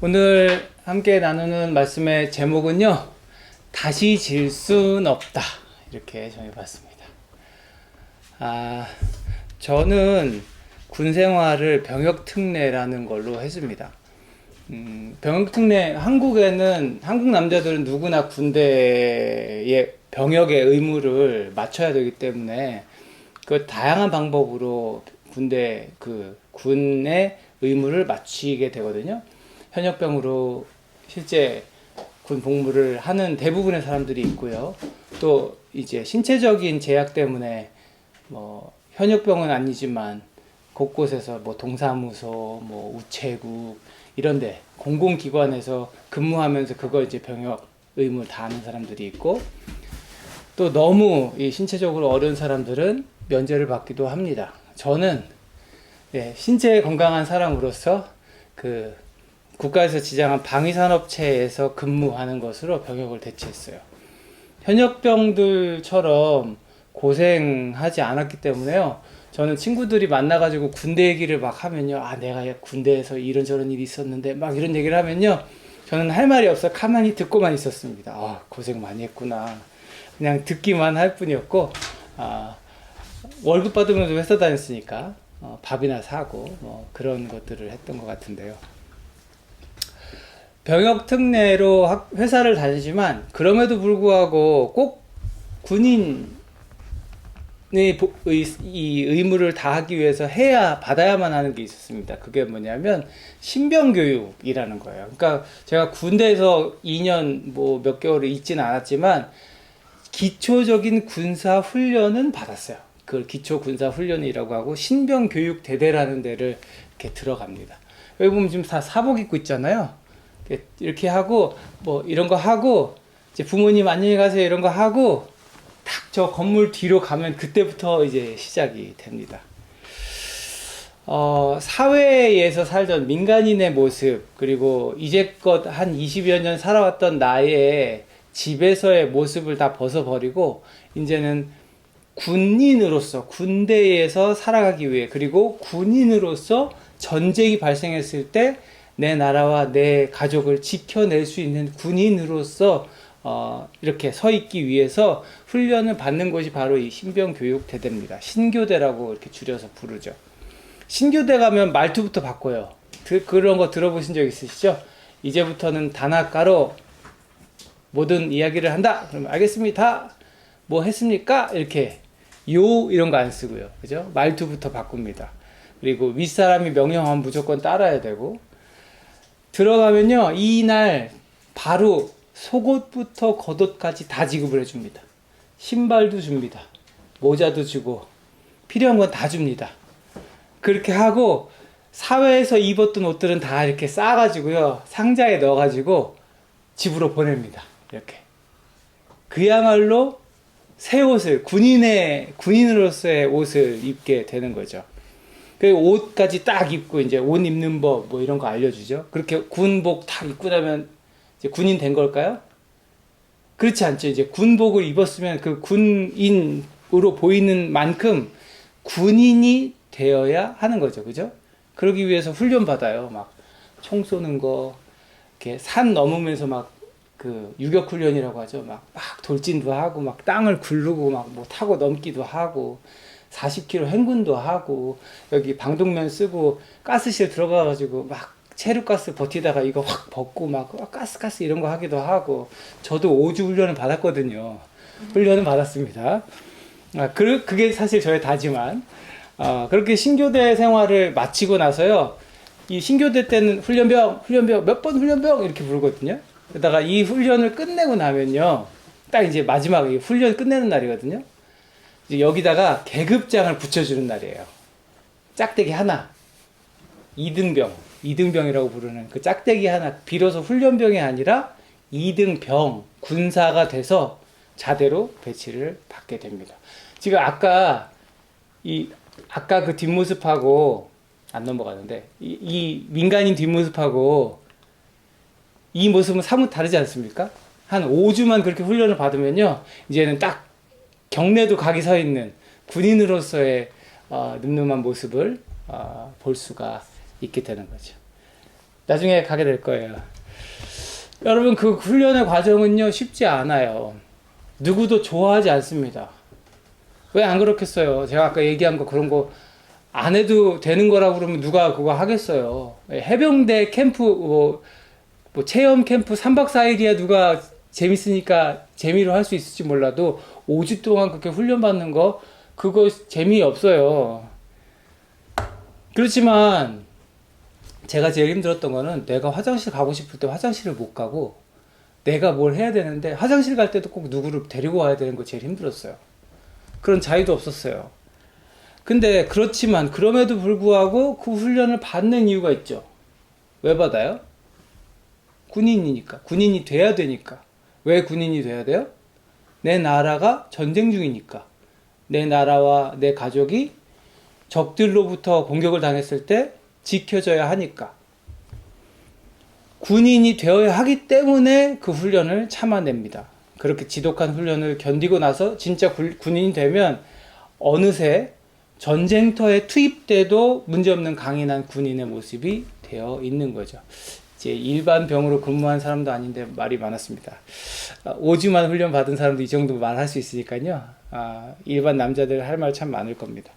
오늘 함께 나누는 말씀의 제목은요, 다시 질 순 없다. 이렇게 정해봤습니다. 저는 군 생활을 병역특례라는 걸로 했습니다. 병역특례, 한국 남자들은 누구나 군대의 병역의 의무를 맞춰야 되기 때문에 그 다양한 방법으로 군의 의무를 마치게 되거든요. 현역병으로 실제 군 복무를 하는 대부분의 사람들이 있고요. 또 이제 신체적인 제약 때문에 현역병은 아니지만 곳곳에서 동사무소, 우체국 이런데 공공기관에서 근무하면서 그거 이제 병역 의무 다 하는 사람들이 있고, 또 너무 이 신체적으로 어려운 사람들은 면제를 받기도 합니다. 저는 신체 건강한 사람으로서 국가에서 지정한 방위산업체에서 근무하는 것으로 병역을 대체했어요. 현역병들처럼 고생하지 않았기 때문에요. 저는 친구들이 만나가지고 군대 얘기를 막 하면요. 내가 군대에서 이런저런 일이 있었는데 막 이런 얘기를 하면요. 저는 할 말이 없어 가만히 듣고만 있었습니다. 고생 많이 했구나. 그냥 듣기만 할 뿐이었고, 월급 받으면서 회사 다녔으니까 밥이나 사고 그런 것들을 했던 것 같은데요. 병역 특례로 회사를 다니지만 그럼에도 불구하고 꼭 군인의 이 의무를 다하기 위해서 받아야만 하는 게 있었습니다. 그게 뭐냐면 신병교육이라는 거예요. 그러니까 제가 군대에서 2년 몇 개월을 있지는 않았지만 기초적인 군사 훈련은 받았어요. 그걸 기초 군사 훈련이라고 하고 신병교육대대라는 데를 이렇게 들어갑니다. 여기 보면 지금 다 사복 입고 있잖아요. 이렇게 하고 이런 거 하고 이제 부모님 안녕히 가세요 이런 거 하고 딱 저 건물 뒤로 가면 그때부터 이제 시작이 됩니다. 사회에서 살던 민간인의 모습, 그리고 이제껏 한 20여 년 살아왔던 나의 집에서의 모습을 다 벗어버리고 이제는 군인으로서 군대에서 살아가기 위해, 그리고 군인으로서 전쟁이 발생했을 때 내 나라와 내 가족을 지켜낼 수 있는 군인으로서 이렇게 서 있기 위해서 훈련을 받는 것이 바로 이 신병교육대대입니다. 신교대라고 이렇게 줄여서 부르죠. 신교대 가면 말투부터 바꿔요. 그런 거 들어보신 적 있으시죠? 이제부터는 단아가로 모든 이야기를 한다. 그러면 알겠습니다. 뭐 했습니까? 이렇게 이런 거 안 쓰고요. 그죠? 말투부터 바꿉니다. 그리고 윗사람이 명령하면 무조건 따라야 되고, 들어가면요, 이날 바로 속옷부터 겉옷까지 다 지급을 해줍니다. 신발도 줍니다. 모자도 주고 필요한 건 다 줍니다. 그렇게 하고 사회에서 입었던 옷들은 다 이렇게 싸가지고요, 상자에 넣어가지고 집으로 보냅니다. 이렇게 그야말로 새 옷을, 군인으로서의 옷을 입게 되는 거죠. 그 옷까지 딱 입고 이제 옷 입는 법 이런 거 알려주죠. 그렇게 군복 딱 입고 나면 이제 군인 된 걸까요? 그렇지 않죠. 이제 군복을 입었으면 그 군인으로 보이는 만큼 군인이 되어야 하는 거죠. 그죠? 그러기 위해서 훈련 받아요. 막 총 쏘는 거, 이렇게 산 넘으면서 유격 훈련이라고 하죠. 막 돌진도 하고, 막 땅을 굴르고, 타고 넘기도 하고, 40km 행군도 하고, 여기 방독면 쓰고 가스실 들어가가지고 막 체류가스 버티다가 이거 확 벗고 가스 이런 거 하기도 하고. 저도 5주 훈련을 받았거든요. 훈련은 받았습니다. 그게 사실 저의 다지만, 그렇게 신교대 생활을 마치고 나서요, 이 신교대 때는 훈련병 몇 번 훈련병 이렇게 부르거든요. 그러다가 이 훈련을 끝내고 나면요, 딱 이제 마지막 훈련 끝내는 날이거든요. 여기다가 계급장을 붙여주는 날이에요. 짝대기 하나, 이등병이라고 부르는 그 짝대기 하나, 비로소 훈련병이 아니라 2등병 군사가 돼서 자대로 배치를 받게 됩니다. 지금 아까 그 뒷모습하고 안 넘어가는데, 이 민간인 뒷모습하고 이 모습은 사뭇 다르지 않습니까? 한 5주만 그렇게 훈련을 받으면요, 이제는 딱 경내도 각이 서 있는 군인으로서의 늠름한 모습을 볼 수가 있게 되는 거죠. 나중에 가게 될 거예요. 여러분, 그 훈련의 과정은요, 쉽지 않아요. 누구도 좋아하지 않습니다. 왜 안 그렇겠어요? 제가 아까 얘기한 거 그런 거 안 해도 되는 거라고 그러면 누가 그거 하겠어요? 해병대 캠프, 뭐 체험 캠프 3박 4일이야 누가 재밌으니까 재미로 할 수 있을지 몰라도 5주 동안 그렇게 훈련받는 거, 그거 재미없어요. 그렇지만 제가 제일 힘들었던 거는 내가 화장실 가고 싶을 때 화장실을 못 가고 내가 뭘 해야 되는데 화장실 갈 때도 꼭 누구를 데리고 와야 되는 거 제일 힘들었어요. 그런 자유도 없었어요. 근데 그렇지만 그럼에도 불구하고 그 훈련을 받는 이유가 있죠. 왜 받아요? 군인이니까. 군인이 돼야 되니까. 왜 군인이 돼야 돼요? 내 나라가 전쟁 중이니까. 내 나라와 내 가족이 적들로부터 공격을 당했을 때 지켜져야 하니까. 군인이 되어야 하기 때문에 그 훈련을 참아냅니다. 그렇게 지독한 훈련을 견디고 나서 진짜 군인이 되면 어느새 전쟁터에 투입돼도 문제없는 강인한 군인의 모습이 되어 있는 거죠. 이제 일반 병으로 근무한 사람도 아닌데 말이 많았습니다. 5주만 훈련 받은 사람도 이 정도 말할 수 있으니까요. 일반 남자들 할 말 참 많을 겁니다.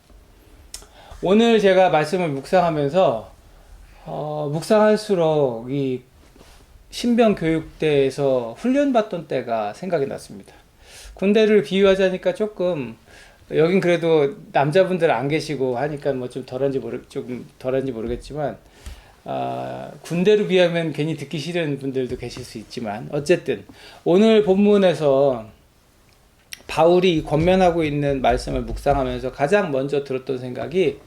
오늘 제가 말씀을 묵상하면서 묵상할수록 이 신병교육대에서 훈련받던 때가 생각이 났습니다. 군대를 비유하자니까 조금, 여긴 그래도 남자분들 안 계시고 하니까 뭐 좀 덜한지 모르겠지만, 군대로 비하면 괜히 듣기 싫은 분들도 계실 수 있지만, 어쨌든 오늘 본문에서 바울이 권면하고 있는 말씀을 묵상하면서 가장 먼저 들었던 생각이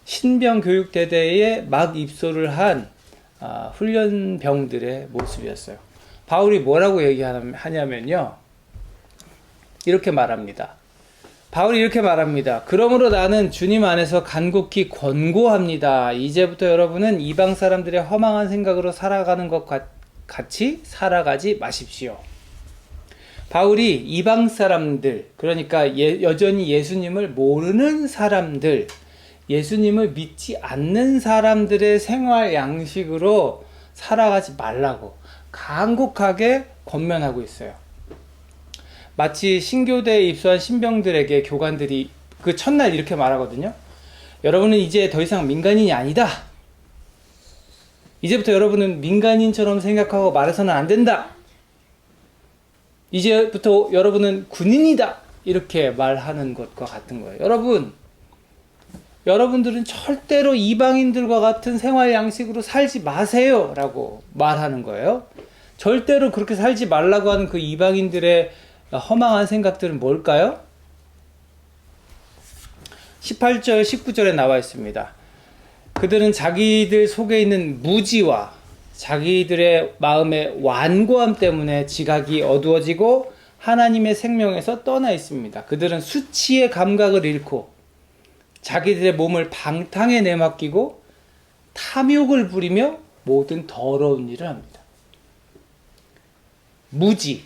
신병교육대대에 막 입소를 한 훈련병들의 모습이었어요. 바울이 뭐라고 얘기하냐면요, 이렇게 말합니다. 바울이 이렇게 말합니다. 그러므로 나는 주님 안에서 간곡히 권고합니다. 이제부터 여러분은 이방 사람들의 허망한 생각으로 살아가는 것 같이 살아가지 마십시오. 바울이 이방 사람들, 그러니까 여전히 예수님을 모르는 사람들, 예수님을 믿지 않는 사람들의 생활 양식으로 살아가지 말라고 간곡하게 권면하고 있어요. 마치 신교대에 입소한 신병들에게 교관들이 그 첫날 이렇게 말하거든요. 여러분은 이제 더 이상 민간인이 아니다. 이제부터 여러분은 민간인처럼 생각하고 말해서는 안 된다. 이제부터 여러분은 군인이다. 이렇게 말하는 것과 같은 거예요. 여러분들은 절대로 이방인들과 같은 생활 양식으로 살지 마세요. 라고 말하는 거예요. 절대로 그렇게 살지 말라고 하는 그 이방인들의 허망한 생각들은 뭘까요? 18절, 19절에 나와 있습니다. 그들은 자기들 속에 있는 무지와 자기들의 마음의 완고함 때문에 지각이 어두워지고 하나님의 생명에서 떠나 있습니다. 그들은 수치의 감각을 잃고 자기들의 몸을 방탕에 내맡기고 탐욕을 부리며 모든 더러운 일을 합니다. 무지,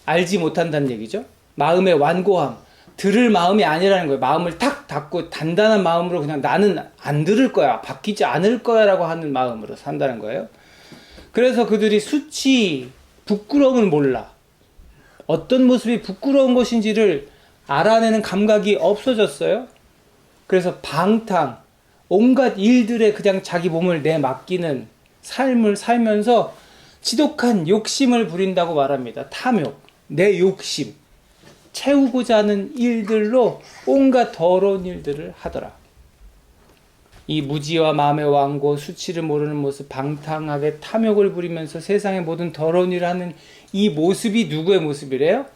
알지 못한다는 얘기죠. 마음의 완고함, 들을 마음이 아니라는 거예요. 마음을 탁 닫고 단단한 마음으로 그냥 나는 안 들을 거야, 바뀌지 않을 거야 라고 하는 마음으로 산다는 거예요. 그래서 그들이 수치, 부끄러움을 몰라. 어떤 모습이 부끄러운 것인지를 알아내는 감각이 없어졌어요. 그래서 방탕, 온갖 일들에 그냥 자기 몸을 내맡기는 삶을 살면서 지독한 욕심을 부린다고 말합니다. 탐욕, 내 욕심, 채우고자 하는 일들로 온갖 더러운 일들을 하더라. 이 무지와 마음의 완고, 수치를 모르는 모습, 방탕하게 탐욕을 부리면서 세상의 모든 더러운 일을 하는 이 모습이 누구의 모습이래요?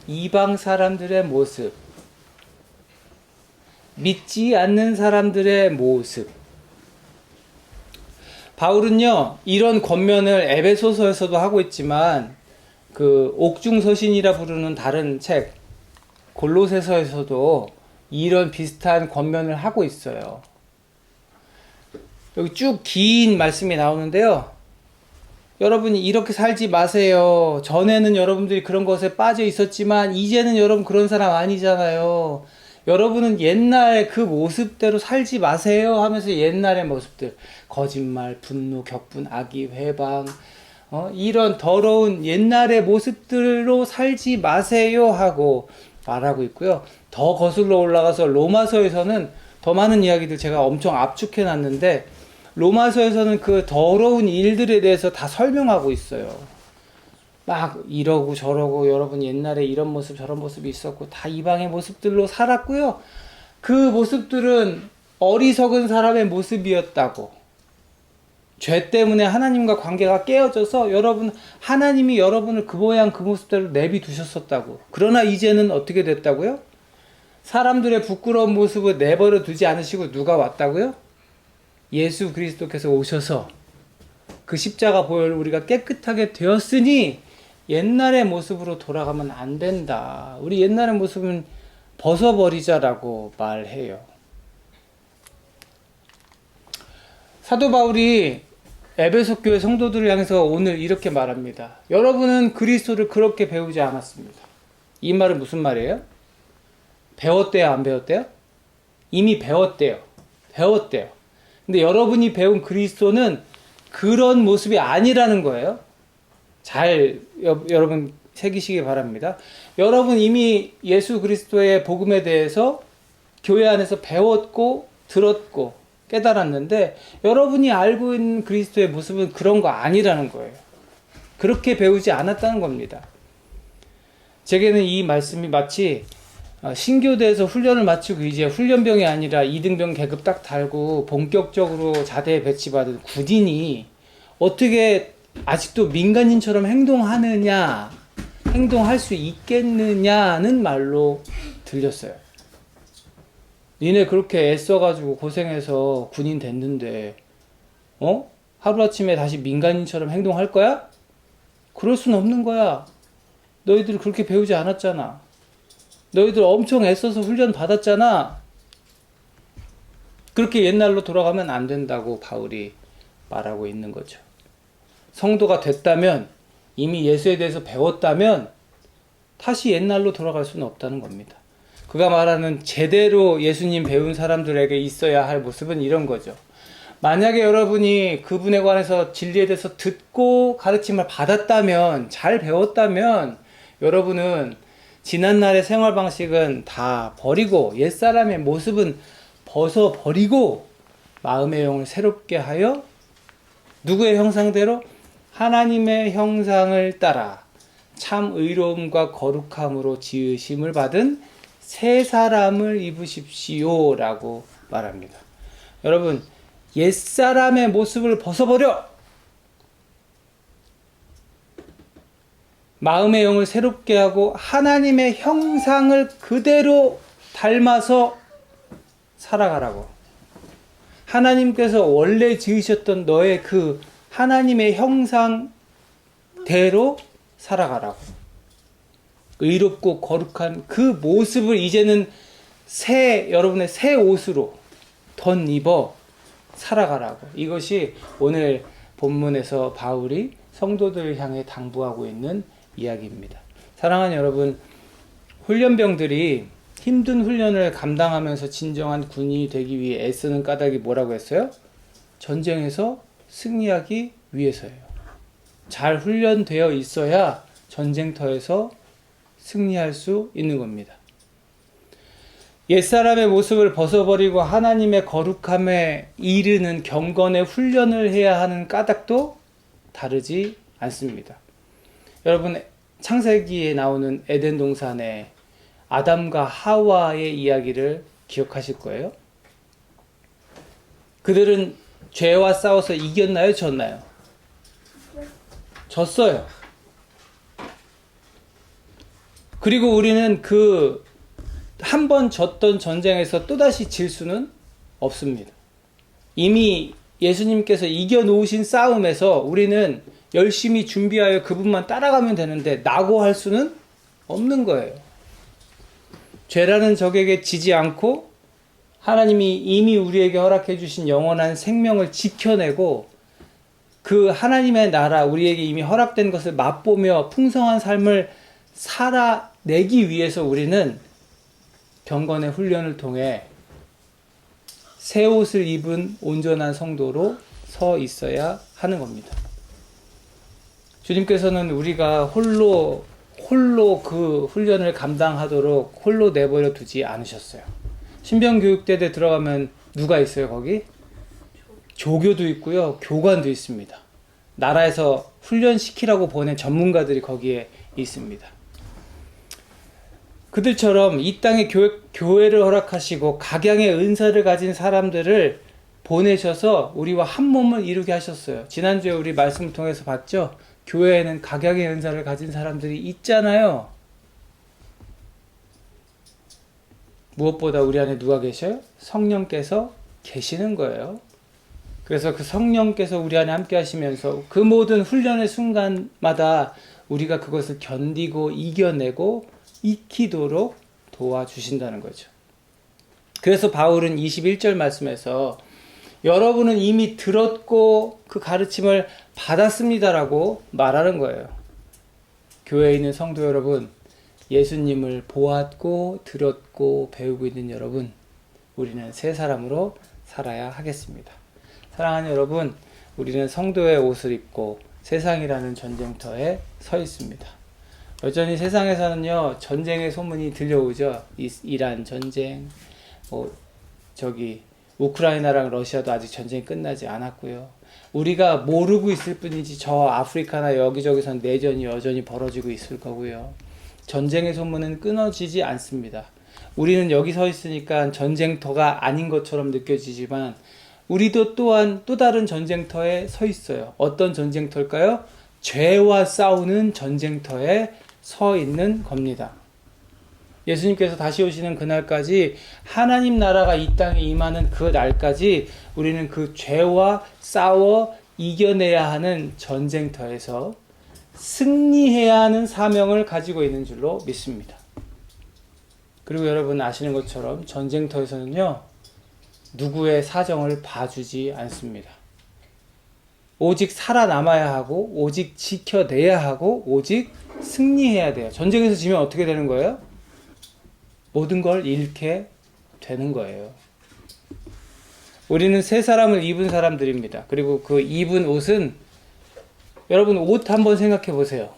이방 사람들의 모습. 믿지 않는 사람들의 모습. 바울은요, 이런 권면을 에베소서에서도 하고 있지만 그 옥중서신이라 부르는 다른 책 골로새서에서도 이런 비슷한 권면을 하고 있어요. 여기 쭉 긴 말씀이 나오는데요. 여러분이 이렇게 살지 마세요. 전에는 여러분들이 그런 것에 빠져 있었지만 이제는 여러분 그런 사람 아니잖아요. 여러분은 옛날 그 모습대로 살지 마세요 하면서 옛날의 모습들, 거짓말, 분노, 격분, 악의, 회방, 이런 더러운 옛날의 모습들로 살지 마세요 하고 말하고 있고요. 더 거슬러 올라가서 로마서에서는 더 많은 이야기들 제가 엄청 압축해 놨는데, 로마서에서는 그 더러운 일들에 대해서 다 설명하고 있어요. 막 이러고 저러고, 여러분 옛날에 이런 모습 저런 모습이 있었고 다 이방의 모습들로 살았고요. 그 모습들은 어리석은 사람의 모습이었다고. 죄 때문에 하나님과 관계가 깨어져서 하나님이 여러분을 그 모양 그 모습대로 내비두셨었다고. 그러나 이제는 어떻게 됐다고요? 사람들의 부끄러운 모습을 내버려 두지 않으시고 누가 왔다고요? 예수 그리스도께서 오셔서 그 십자가 보혈을 우리가 깨끗하게 되었으니 옛날의 모습으로 돌아가면 안 된다. 우리 옛날의 모습은 벗어버리자라고 말해요. 사도 바울이 에베소 교회 성도들을 향해서 오늘 이렇게 말합니다. 여러분은 그리스도를 그렇게 배우지 않았습니다. 이 말은 무슨 말이에요? 배웠대요, 안 배웠대요? 이미 배웠대요. 근데 여러분이 배운 그리스도는 그런 모습이 아니라는 거예요. 여러분 새기시기 바랍니다. 여러분 이미 예수 그리스도의 복음에 대해서 교회 안에서 배웠고 들었고 깨달았는데, 여러분이 알고 있는 그리스도의 모습은 그런 거 아니라는 거예요. 그렇게 배우지 않았다는 겁니다. 제게는 이 말씀이 마치 신교대에서 훈련을 마치고 이제 훈련병이 아니라 2등병 계급 딱 달고 본격적으로 자대에 배치받은 군인이 어떻게 아직도 민간인처럼 행동할 수 있겠느냐는 말로 들렸어요. 니네 그렇게 애써가지고 고생해서 군인 됐는데 하루아침에 다시 민간인처럼 행동할 거야? 그럴 순 없는 거야. 너희들 그렇게 배우지 않았잖아. 너희들 엄청 애써서 훈련 받았잖아. 그렇게 옛날로 돌아가면 안 된다고 바울이 말하고 있는 거죠. 성도가 됐다면, 이미 예수에 대해서 배웠다면 다시 옛날로 돌아갈 수는 없다는 겁니다. 그가 말하는 제대로 예수님 배운 사람들에게 있어야 할 모습은 이런 거죠. 만약에 여러분이 그분에 관해서 진리에 대해서 듣고 가르침을 받았다면, 잘 배웠다면, 여러분은 지난날의 생활 방식은 다 버리고 옛사람의 모습은 벗어버리고 마음의 영을 새롭게 하여 누구의 형상대로? 하나님의 형상을 따라 참 의로움과 거룩함으로 지으심을 받은 새 사람을 입으십시오 라고 말합니다. 여러분, 옛사람의 모습을 벗어버려! 마음의 영을 새롭게 하고 하나님의 형상을 그대로 닮아서 살아가라고. 하나님께서 원래 지으셨던 너의 그 하나님의 형상대로 살아가라고. 의롭고 거룩한 그 모습을 이제는 여러분의 새 옷으로 덧입어 살아가라고. 이것이 오늘 본문에서 바울이 성도들을 향해 당부하고 있는 이야기입니다. 사랑하는 여러분, 훈련병들이 힘든 훈련을 감당하면서 진정한 군인이 되기 위해 애쓰는 까닭이 뭐라고 했어요? 전쟁에서 승리하기 위해서예요. 잘 훈련되어 있어야 전쟁터에서 승리할 수 있는 겁니다. 옛사람의 모습을 벗어버리고 하나님의 거룩함에 이르는 경건의 훈련을 해야 하는 까닭도 다르지 않습니다. 여러분, 창세기에 나오는 에덴 동산에 아담과 하와의 이야기를 기억하실 거예요. 그들은 죄와 싸워서 이겼나요? 졌나요? 졌어요. 그리고 우리는 그 한 번 졌던 전쟁에서 또다시 질 수는 없습니다. 이미 예수님께서 이겨놓으신 싸움에서 우리는 열심히 준비하여 그분만 따라가면 되는데 낙오할 수는 없는 거예요. 죄라는 적에게 지지 않고 하나님이 이미 우리에게 허락해 주신 영원한 생명을 지켜내고 그 하나님의 나라, 우리에게 이미 허락된 것을 맛보며 풍성한 삶을 살아내기 위해서 우리는 경건의 훈련을 통해 새 옷을 입은 온전한 성도로 서 있어야 하는 겁니다. 주님께서는 우리가 홀로 그 훈련을 감당하도록 홀로 내버려 두지 않으셨어요. 신병교육대 때 들어가면 누가 있어요, 거기? 조교도 있고요, 교관도 있습니다. 나라에서 훈련시키라고 보낸 전문가들이 거기에 있습니다. 그들처럼 이 땅에 교회를 허락하시고 각양의 은사를 가진 사람들을 보내셔서 우리와 한 몸을 이루게 하셨어요. 지난주에 우리 말씀을 통해서 봤죠? 교회에는 각양의 은사를 가진 사람들이 있잖아요. 무엇보다 우리 안에 누가 계셔요? 성령께서 계시는 거예요. 그래서 그 성령께서 우리 안에 함께 하시면서 그 모든 훈련의 순간마다 우리가 그것을 견디고 이겨내고 익히도록 도와주신다는 거죠. 그래서 바울은 21절 말씀에서 여러분은 이미 들었고 그 가르침을 받았습니다라고 말하는 거예요. 교회에 있는 성도 여러분, 예수님을 보았고 들었고 배우고 있는 여러분, 우리는 새 사람으로 살아야 하겠습니다. 사랑하는 여러분, 우리는 성도의 옷을 입고 세상이라는 전쟁터에 서 있습니다. 여전히 세상에서는요, 전쟁의 소문이 들려오죠. 이란 전쟁, 우크라이나랑 러시아도 아직 전쟁이 끝나지 않았고요. 우리가 모르고 있을 뿐이지 저 아프리카나 여기저기선 내전이 여전히 벌어지고 있을 거고요. 전쟁의 소문은 끊어지지 않습니다. 우리는 여기 서 있으니까 전쟁터가 아닌 것처럼 느껴지지만 우리도 또한 또 다른 전쟁터에 서 있어요. 어떤 전쟁터일까요? 죄와 싸우는 전쟁터에 서 있는 겁니다. 예수님께서 다시 오시는 그날까지, 하나님 나라가 이 땅에 임하는 그 날까지 우리는 그 죄와 싸워 이겨내야 하는 전쟁터에서 승리해야 하는 사명을 가지고 있는 줄로 믿습니다. 그리고 여러분 아시는 것처럼 전쟁터에서는요, 누구의 사정을 봐주지 않습니다. 오직 살아남아야 하고, 오직 지켜내야 하고, 오직 승리해야 돼요. 전쟁에서 지면 어떻게 되는 거예요? 모든 걸 잃게 되는 거예요. 우리는 새 사람을 입은 사람들입니다. 그리고 그 입은 옷은, 여러분 옷 한번 생각해 보세요.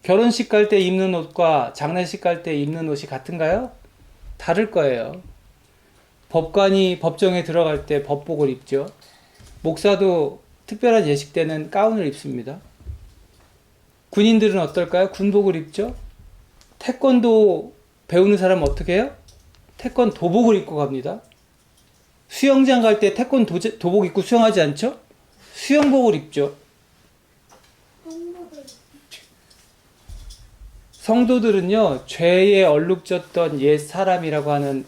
결혼식 갈 때 입는 옷과 장례식 갈 때 입는 옷이 같은가요? 다를 거예요. 법관이 법정에 들어갈 때 법복을 입죠. 목사도 특별한 예식 때는 가운을 입습니다. 군인들은 어떨까요? 군복을 입죠. 태권도 배우는 사람은 어떻게 해요? 태권도복을 입고 갑니다. 수영장 갈 때 태권도복 입고 수영하지 않죠? 수영복을 입죠. 성도들은요, 죄에 얼룩졌던 옛 사람이라고 하는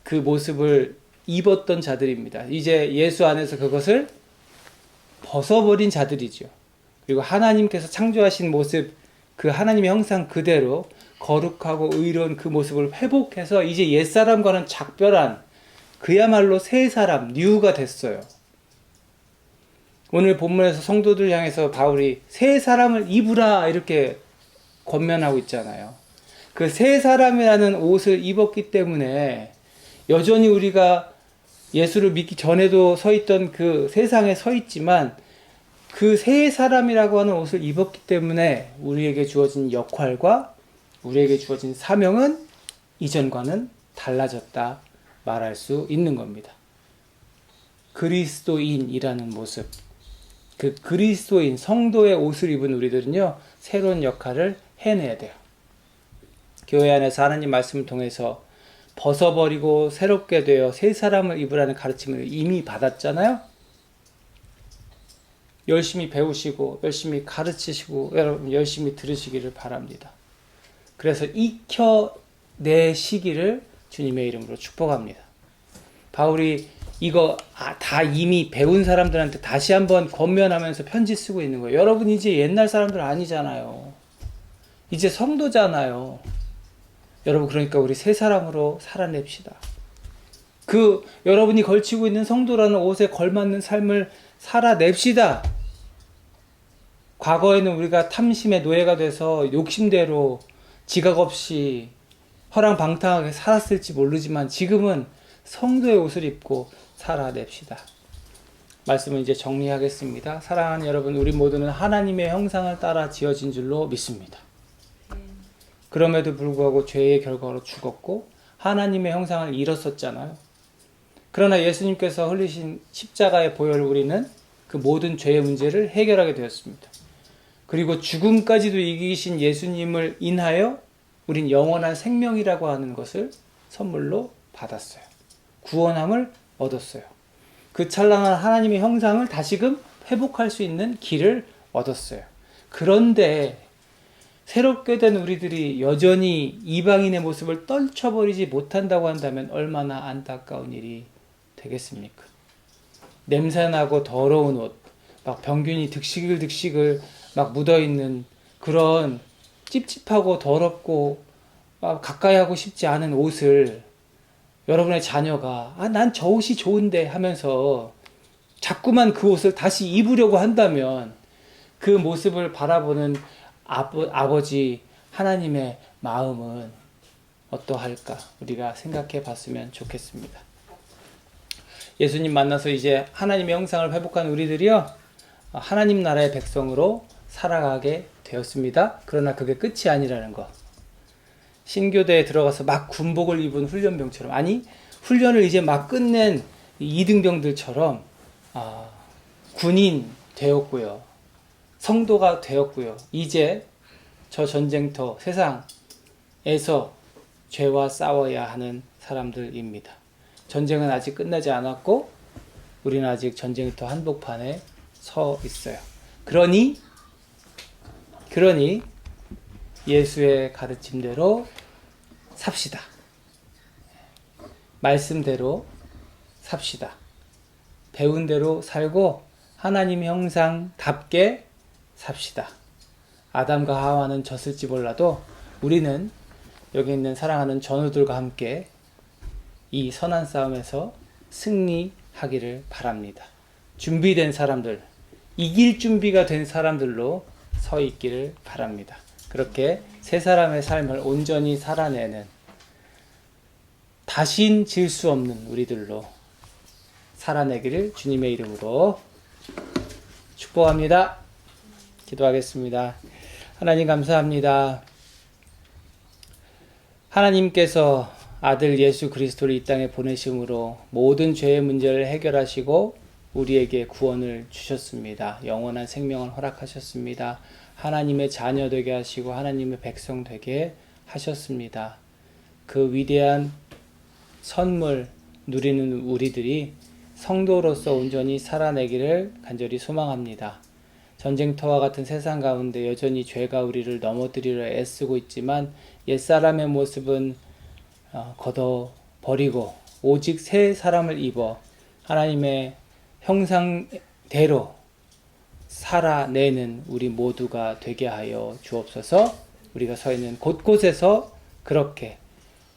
그 모습을 입었던 자들입니다. 이제 예수 안에서 그것을 벗어버린 자들이죠. 그리고 하나님께서 창조하신 모습, 그 하나님의 형상 그대로 거룩하고 의로운 그 모습을 회복해서 이제 옛사람과는 작별한 그야말로 새 사람, 뉴가 됐어요. 오늘 본문에서 성도들 향해서 바울이 새 사람을 입으라 이렇게 권면하고 있잖아요. 그 새 사람이라는 옷을 입었기 때문에 여전히 우리가 예수를 믿기 전에도 서 있던 그 세상에 서 있지만 그 새 사람이라고 하는 옷을 입었기 때문에 우리에게 주어진 역할과 우리에게 주어진 사명은 이전과는 달라졌다 말할 수 있는 겁니다. 그리스도인이라는 모습, 그 그리스도인 성도의 옷을 입은 우리들은요, 새로운 역할을 해내야 돼요. 교회 안에서 하나님 말씀을 통해서 벗어버리고 새롭게 되어 새 사람을 입으라는 가르침을 이미 받았잖아요. 열심히 배우시고 열심히 가르치시고 여러분 열심히 들으시기를 바랍니다. 그래서 익혀내시기를 주님의 이름으로 축복합니다. 바울이 이거 다 이미 배운 사람들한테 다시 한번 권면하면서 편지 쓰고 있는 거예요. 여러분 이제 옛날 사람들 아니잖아요. 이제 성도잖아요. 여러분 그러니까 우리 새 사람으로 살아냅시다. 그 여러분이 걸치고 있는 성도라는 옷에 걸맞는 삶을 살아냅시다. 과거에는 우리가 탐심의 노예가 돼서 욕심대로 지각 없이 허랑방탕하게 살았을지 모르지만 지금은 성도의 옷을 입고 살아냅시다. 말씀을 이제 정리하겠습니다. 사랑하는 여러분, 우리 모두는 하나님의 형상을 따라 지어진 줄로 믿습니다. 그럼에도 불구하고 죄의 결과로 죽었고 하나님의 형상을 잃었었잖아요. 그러나 예수님께서 흘리신 십자가의 보혈을 우리는 그 모든 죄의 문제를 해결하게 되었습니다. 그리고 죽음까지도 이기신 예수님을 인하여 우린 영원한 생명이라고 하는 것을 선물로 받았어요. 구원함을 얻었어요. 그 찬란한 하나님의 형상을 다시금 회복할 수 있는 길을 얻었어요. 그런데 새롭게 된 우리들이 여전히 이방인의 모습을 떨쳐버리지 못한다고 한다면 얼마나 안타까운 일이 되겠습니까? 냄새나고 더러운 옷, 막 병균이 득시글 막 묻어있는 그런 찝찝하고 더럽고 막 가까이 하고 싶지 않은 옷을 여러분의 자녀가 난 저 옷이 좋은데 하면서 자꾸만 그 옷을 다시 입으려고 한다면 그 모습을 바라보는 아버지 하나님의 마음은 어떠할까? 우리가 생각해 봤으면 좋겠습니다. 예수님 만나서 이제 하나님의 형상을 회복한 우리들이요, 하나님 나라의 백성으로 살아가게 되었습니다. 그러나 그게 끝이 아니라는 거. 신교대에 들어가서 막 군복을 입은 훈련병처럼, 아니 훈련을 이제 막 끝낸 이등병들처럼 군인 되었고요, 성도가 되었고요, 이제 저 전쟁터 세상에서 죄와 싸워야 하는 사람들입니다. 전쟁은 아직 끝나지 않았고 우리는 아직 전쟁터 한복판에 서 있어요. 그러니 예수의 가르침대로 삽시다. 말씀대로 삽시다. 배운 대로 살고 하나님의 형상답게 삽시다. 아담과 하와는 졌을지 몰라도 우리는 여기 있는 사랑하는 전우들과 함께 이 선한 싸움에서 승리하기를 바랍니다. 준비된 사람들, 이길 준비가 된 사람들로 서 있기를 바랍니다. 그렇게 세 사람의 삶을 온전히 살아내는 다신 질 수 없는 우리들로 살아내기를 주님의 이름으로 축복합니다. 기도하겠습니다. 하나님 감사합니다. 하나님께서 아들 예수 그리스도를 이 땅에 보내심으로 모든 죄의 문제를 해결하시고 우리에게 구원을 주셨습니다. 영원한 생명을 허락하셨습니다. 하나님의 자녀 되게 하시고 하나님의 백성 되게 하셨습니다. 그 위대한 선물 누리는 우리들이 성도로서 온전히 살아내기를 간절히 소망합니다. 전쟁터와 같은 세상 가운데 여전히 죄가 우리를 넘어뜨리려 애쓰고 있지만 옛사람의 모습은 걷어버리고 오직 새 사람을 입어 하나님의 형상대로 살아내는 우리 모두가 되게 하여 주옵소서. 우리가 서 있는 곳곳에서 그렇게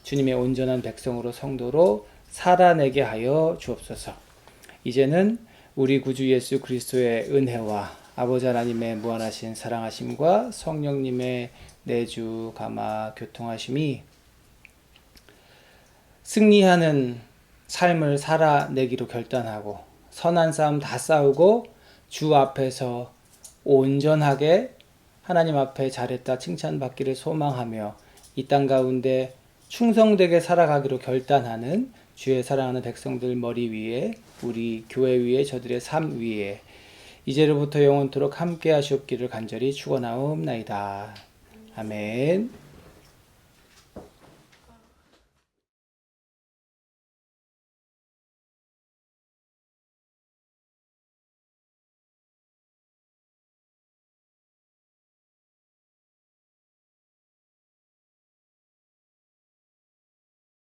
주님의 온전한 백성으로 성도로 살아내게 하여 주옵소서. 이제는 우리 구주 예수 그리스도의 은혜와 아버지 하나님의 무한하신 사랑하심과 성령님의 내주 감화 교통하심이 승리하는 삶을 살아내기로 결단하고 선한 싸움 다 싸우고 주 앞에서 온전하게 하나님 앞에 잘했다 칭찬받기를 소망하며 이 땅 가운데 충성되게 살아가기로 결단하는 주의 사랑하는 백성들 머리 위에 우리 교회 위에 저들의 삶 위에 이제로부터 영원토록 함께 하시옵기를 간절히 축원하옵나이다. 아멘.